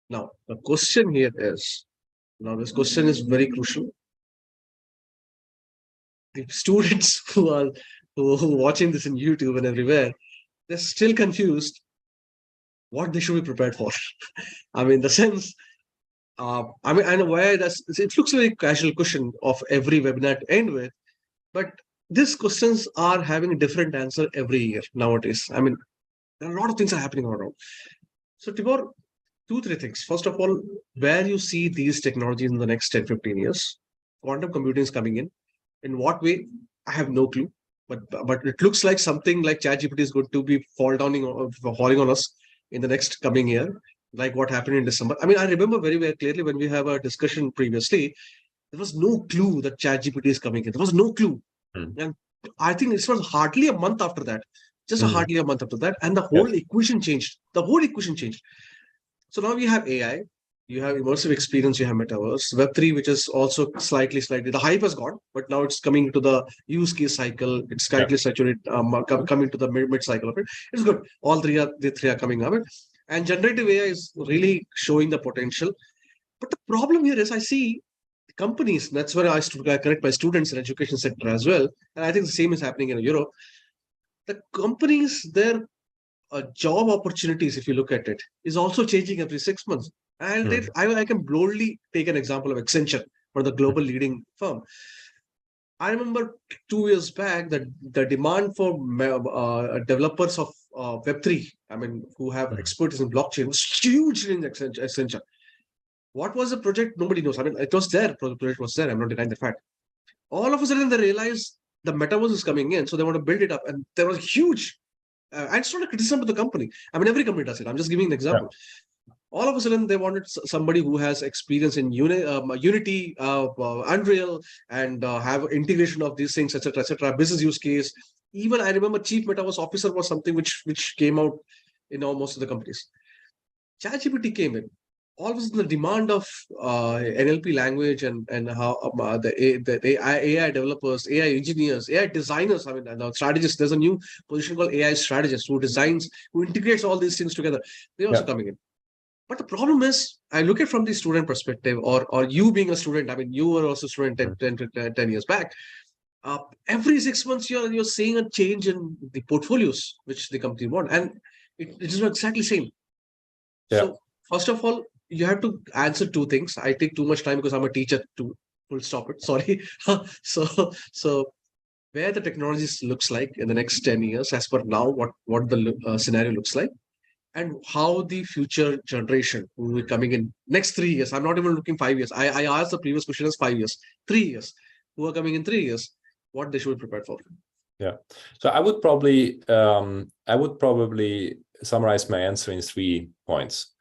Now, the question here is, this question is very crucial. The students who are watching this in YouTube and everywhere, they're still confused what they should be prepared for. I mean, the sense, I'm aware that it looks like a casual question of every webinar to end with, but these questions are having a different answer every year nowadays. I mean, there are a lot of things are happening around. So Tibor, 2-3 things. First of all, where you see these technologies in the next 10-15 years, quantum computing is coming in what way? I have no clue. But it looks like something like ChatGPT is going to be falling on us in the next coming year, like what happened in December. I mean, I remember very, very clearly when we have a discussion previously, there was no clue that ChatGPT is coming in. There was no clue. And I think it was hardly a month after that, hardly a month after that. And the whole equation changed. So now we have AI, you have immersive experience, you have metaverse, Web3, which is also slightly, the hype has gone, but now it's coming to the use case cycle. It's slightly saturated, coming to the mid cycle of it. It's good. All the three are coming up. And generative AI is really showing the potential. But the problem here is I see companies, that's where I correct my students in education sector as well. And I think the same is happening in Europe. The companies, their job opportunities, if you look at it, is also changing every 6 months. And I can boldly take an example of Accenture, for the global leading firm. I remember 2 years back that the demand for developers of Web3, I mean, who have expertise in blockchain, was huge in Accenture. What was the project? Nobody knows. I mean, it was there. The project was there. I'm not denying the fact. All of a sudden, they realized the metaverse is coming in, so they want to build it up. And there was huge, and it's not a criticism of the company. I mean, every company does it. I'm just giving an example. Yeah. All of a sudden, they wanted somebody who has experience in Unity, Unreal, and have integration of these things, etc., business use case, Even I remember chief metaverse officer was something which came out in most of the companies. ChatGPT came in. All of a sudden, the demand of NLP language and how the AI developers, AI engineers, AI designers, I mean, and strategists. There's a new position called AI strategist who designs, who integrates all these things together. They're also coming in. But the problem is, I look at from the student perspective, or you being a student. I mean, you were also a student 10 years back. Every 6 months, you're seeing a change in the portfolios which the company want, and it is not exactly same. Yeah. So first of all, you have to answer two things. I take too much time because I'm a teacher to full stop it. Sorry. so where the technologies looks like in the next 10 years, as per now, what the scenario looks like, and how the future generation who will be coming in next 3 years. I'm not even looking 5 years. I asked the previous question as 5 years, 3 years, who are coming in 3 years, what they should be prepared for. Yeah. So I would probably summarize my answer in 3 points.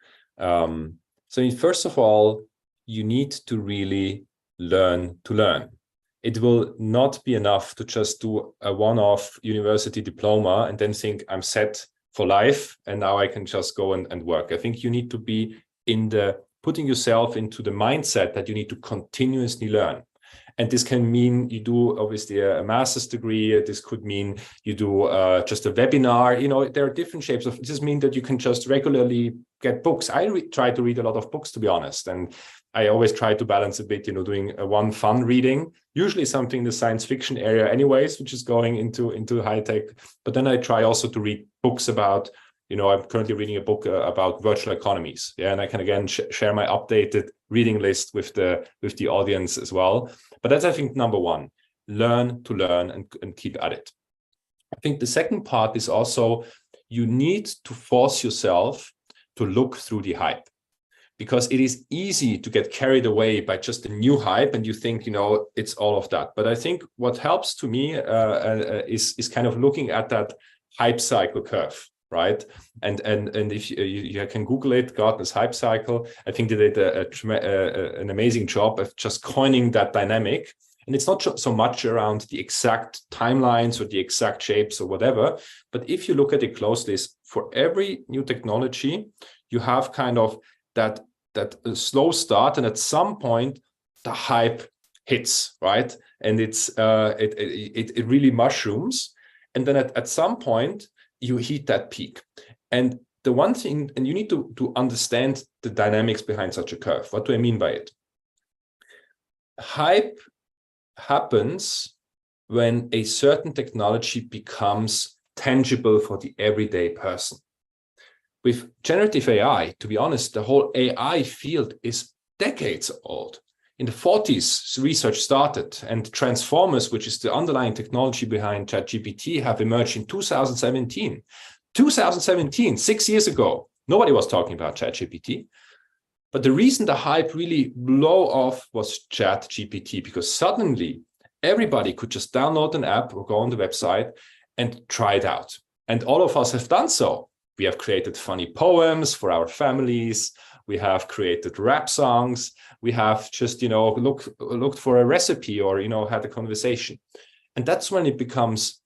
So first of all, you need to really learn to learn. It will not be enough to just do a one-off university diploma and then think I'm set for life and now I can just go and work. I think you need to be putting yourself into the mindset that you need to continuously learn. And this can mean you do obviously a master's degree. This could mean you do just a webinar. There are different shapes of. This means that you can just regularly get books. I try to read a lot of books, to be honest, and I always try to balance a bit. Doing one fun reading, usually something in the science fiction area, anyways, which is going into high tech. But then I try also to read books about. I'm currently reading a book about virtual economies. Yeah, and I can again share my updated reading list with the audience as well. But that's, I think, number one, learn to learn and keep at it. I think the second part is also you need to force yourself to look through the hype, because it is easy to get carried away by just a new hype and you think, it's all of that. But I think what helps to me is kind of looking at that hype cycle curve. Right. And if you can Google it, Gartner's hype cycle, I think they did an amazing job of just coining that dynamic. And it's not so much around the exact timelines or the exact shapes or whatever. But if you look at it closely, for every new technology, you have kind of that slow start. And at some point, the hype hits, right? And it really mushrooms. And then at some point, you hit that peak. And the one thing, and you need to understand the dynamics behind such a curve. What do I mean by it? Hype happens when a certain technology becomes tangible for the everyday person. With generative AI, to be honest, the whole AI field is decades old. In the 40s, research started, and transformers, which is the underlying technology behind ChatGPT, have emerged in 2017. 2017, 6 years ago, nobody was talking about ChatGPT. But the reason the hype really blew off was ChatGPT, because suddenly everybody could just download an app or go on the website and try it out. And all of us have done so. We have created funny poems for our families. We have created rap songs. We have just, looked for a recipe or, had a conversation. And that's when it becomes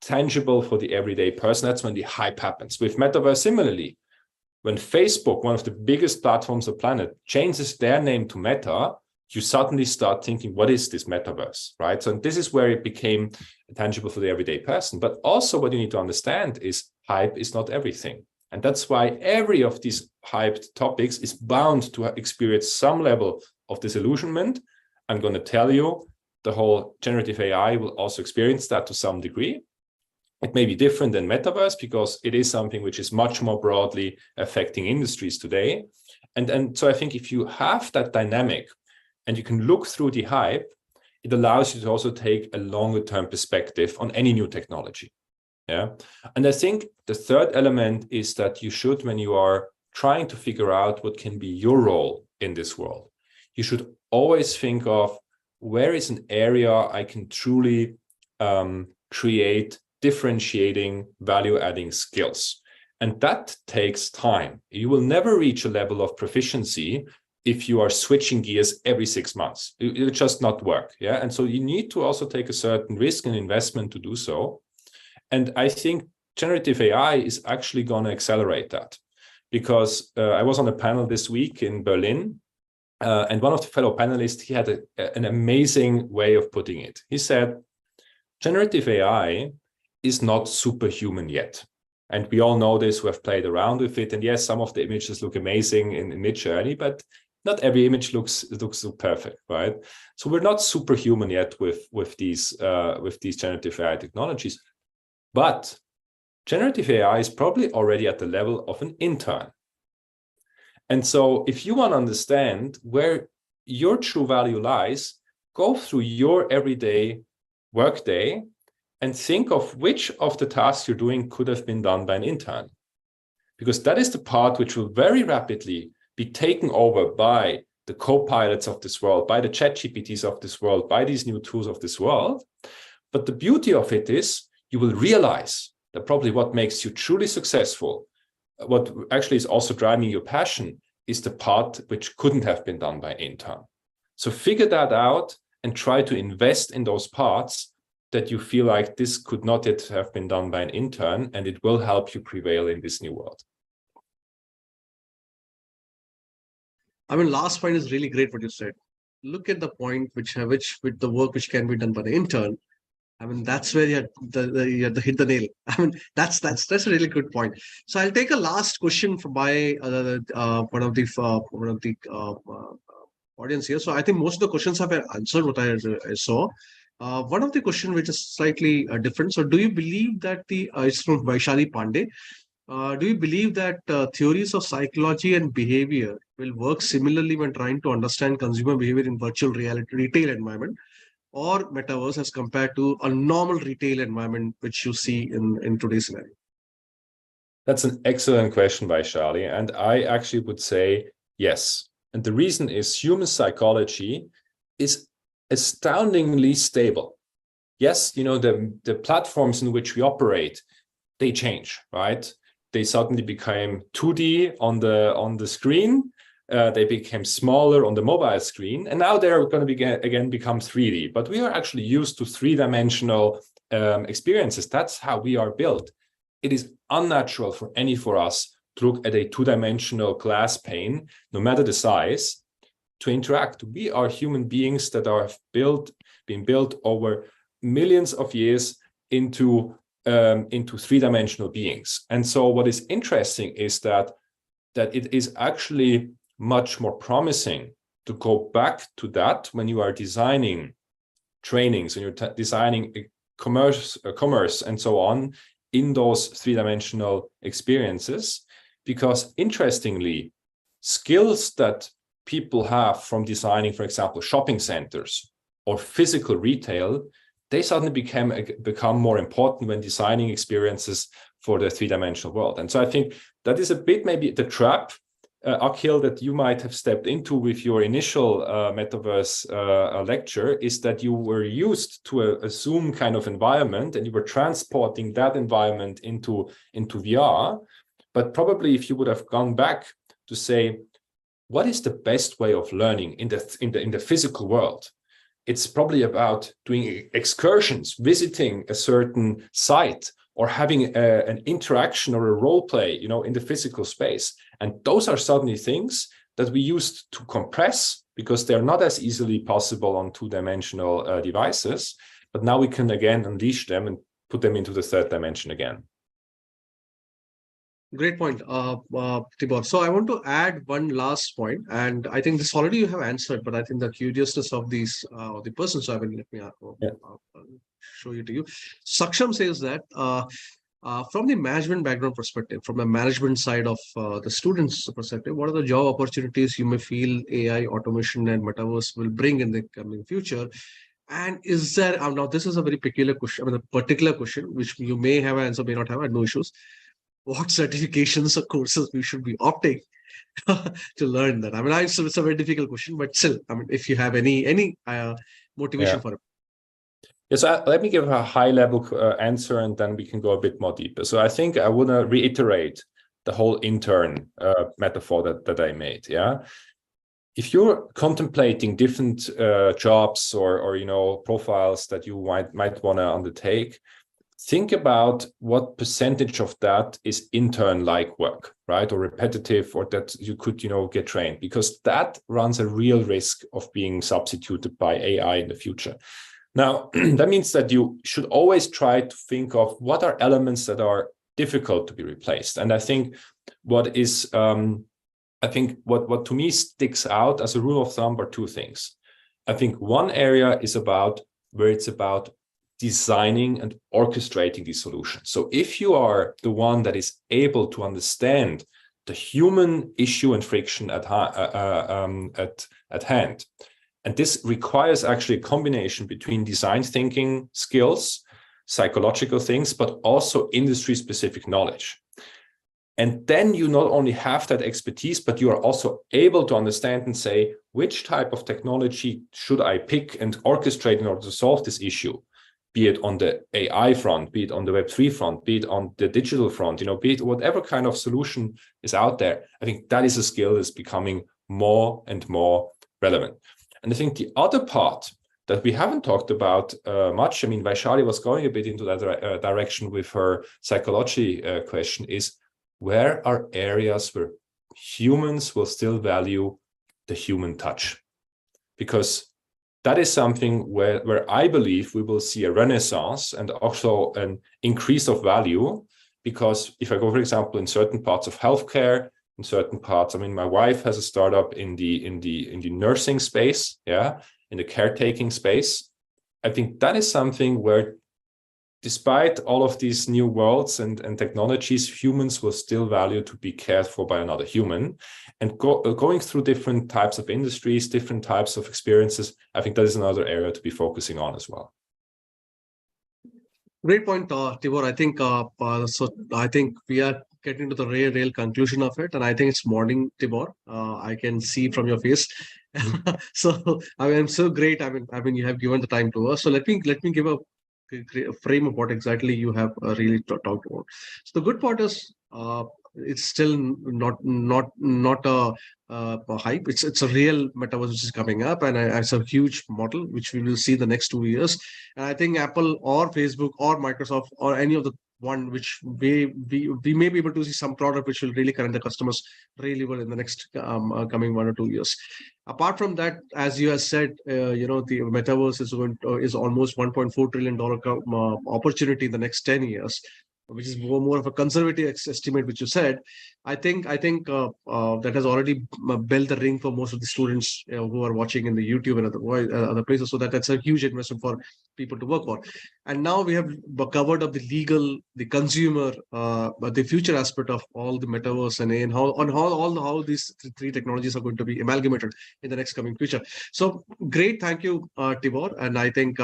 tangible for the everyday person. That's when the hype happens. With Metaverse, similarly, when Facebook, one of the biggest platforms on the planet, changes their name to Meta, you suddenly start thinking, what is this Metaverse, right? So this is where it became tangible for the everyday person. But also what you need to understand is hype is not everything. And that's why every of these hyped topics is bound to experience some level of disillusionment. I'm going to tell you, the whole generative AI will also experience that to some degree. It may be different than Metaverse because it is something which is much more broadly affecting industries today. And so I think if you have that dynamic and you can look through the hype, it allows you to also take a longer term perspective on any new technology. Yeah. And I think the third element is that you should, when you are trying to figure out what can be your role in this world, you should always think of where is an area I can truly create differentiating, value-adding skills. And that takes time. You will never reach a level of proficiency if you are switching gears every 6 months. It will just not work. Yeah. And so you need to also take a certain risk and investment to do so. And I think generative AI is actually going to accelerate that, because I was on a panel this week in Berlin, and one of the fellow panelists, he had an amazing way of putting it. He said, generative AI is not superhuman yet. And we all know this, who have played around with it. And yes, some of the images look amazing in Midjourney, but not every image looks perfect, right? So we're not superhuman yet with these generative AI technologies. But generative AI is probably already at the level of an intern. And so if you want to understand where your true value lies, go through your everyday workday and think of which of the tasks you're doing could have been done by an intern. Because that is the part which will very rapidly be taken over by the co-pilots of this world, by the ChatGPTs of this world, by these new tools of this world. But the beauty of it is you will realize that probably what makes you truly successful, what actually is also driving your passion, is the part which couldn't have been done by an intern. So figure that out and try to invest in those parts that you feel like this could not yet have been done by an intern, and it will help you prevail in this new world. I mean, last point is really great what you said. Look at the point which with the work which can be done by the intern. I mean, that's where you had to hit the nail. I mean, that's a really good point. So I'll take a last question from my one of the audience here. So I think most of the questions have been answered what I saw. One of the question which is slightly different. So do you believe that it's from Vaishali Pandey? Do you believe that theories of psychology and behavior will work similarly when trying to understand consumer behavior in virtual reality retail environment or metaverse as compared to a normal retail environment which you see in today's scenario? That's an excellent question by Charlie, and I actually would say yes. And the reason is human psychology is astoundingly stable. Yes, the platforms in which we operate, they change, right? They suddenly became 2D on the screen. They became smaller on the mobile screen, and now they're going to again become 3D. But we are actually used to three-dimensional experiences. That's how we are built. It is unnatural for us to look at a two-dimensional glass pane, no matter the size, to interact. We are human beings that are been built over millions of years into three-dimensional beings. And so what is interesting is that it is actually much more promising to go back to that when you are designing trainings and you're designing commerce and so on in those three-dimensional experiences, because interestingly, skills that people have from designing, for example, shopping centers or physical retail, they suddenly become more important when designing experiences for the three-dimensional world. And so I think that is a bit maybe the trap, Akhil, that you might have stepped into with your initial Metaverse lecture, is that you were used to a Zoom kind of environment and you were transporting that environment into VR. But probably if you would have gone back to say, what is the best way of learning in the physical world? It's probably about doing excursions, visiting a certain site, or having an interaction or a role play, in the physical space. And those are suddenly things that we used to compress because they're not as easily possible on two-dimensional devices. But now we can again unleash them and put them into the third dimension again. Great point, Tibor. So I want to add one last point, and I think this already you have answered, but I think the curiousness of these the person. So I will let me show you to you. Saksham says that from the management background perspective, from the management side of the students' perspective, what are the job opportunities you may feel AI, automation, and metaverse will bring in the coming future? And is there now? This is a very peculiar question. I mean, a particular question which you may have an answer, may not have. I have no issues. What certifications or courses we should be opting to learn that? I mean, it's a very difficult question, but still, I mean, if you have any motivation for it. Yes, let me give a high-level answer, and then we can go a bit more deeper. So I think I want to reiterate the whole intern metaphor that I made. Yeah, if you're contemplating different jobs or profiles that you might want to undertake, think about what percentage of that is intern-like work, right? Or repetitive, or that you could, get trained, because that runs a real risk of being substituted by AI in the future. Now, that means that you should always try to think of what are elements that are difficult to be replaced. And I think what to me sticks out as a rule of thumb are two things. I think one area is about designing and orchestrating these solutions. So if you are the one that is able to understand the human issue and friction at hand, and this requires actually a combination between design thinking skills, psychological things, but also industry-specific knowledge. And then you not only have that expertise, but you are also able to understand and say, which type of technology should I pick and orchestrate in order to solve this issue? Be it on the AI front, be it on the Web3 front, be it on the digital front, be it whatever kind of solution is out there. I think that is a skill that's becoming more and more relevant. And I think the other part that we haven't talked about much, Vaishali was going a bit into that direction with her psychology question, is where are areas where humans will still value the human touch? Because that is something where I believe we will see a renaissance and also an increase of value. Because if I go, for example, in certain parts of healthcare, in certain parts, my wife has a startup in the nursing space, in the caretaking space. I think that is something where, despite all of these new worlds and technologies, humans will still value to be cared for by another human. And going through different types of industries, different types of experiences, I think that is another area to be focusing on as well. Great point, Tibor. I think we are getting to the real conclusion of it, and I think it's morning, Tibor. I can see from your face. So I'm so great. You have given the time to us. So let me give a frame of what exactly you have really talked about. So the good part is it's still not a hype. It's a real metaverse which is coming up, and it's a huge model which we will see the next 2 years. And I think Apple or Facebook or Microsoft or any of the one which we may be able to see some product which will really connect the customers really well in the next coming 1 or 2 years. Apart from that, as you have said, the metaverse is almost $1.4 trillion opportunity in the next 10 years, which is more of a conservative estimate, which you said. I think that has already built the ring for most of the students who are watching in the YouTube and other places. So that's a huge investment for people to work on. And now we have covered up the legal, the consumer, but the future aspect of all the metaverse and how these three technologies are going to be amalgamated in the next coming future. So great, thank you, Tibor. And I think.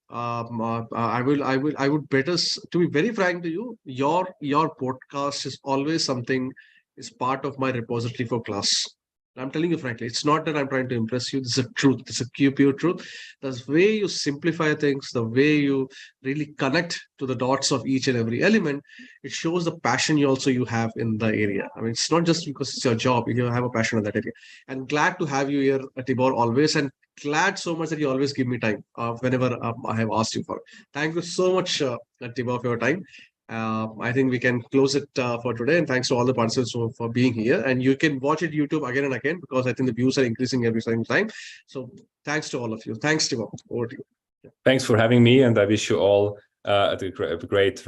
I would better, to be very frank to you, your podcast is always something, is part of my repository for class. I'm telling you frankly, it's not that I'm trying to impress you. This is a truth. It's a pure truth. The way you simplify things, the way you really connect to the dots of each and every element, it shows the passion you have in the area. It's not just because it's your job, you have a passion in that area. And glad to have you here, Tibor, always. And glad so much that you always give me time whenever I have asked you for it. Thank you so much, Tibor, for your time. I think we can close it for today. And thanks to all the participants for being here. And you can watch it YouTube again and again, because I think the views are increasing every single time. So thanks to all of you. Thanks, Tibor. Over to you. Thanks for having me. And I wish you all a great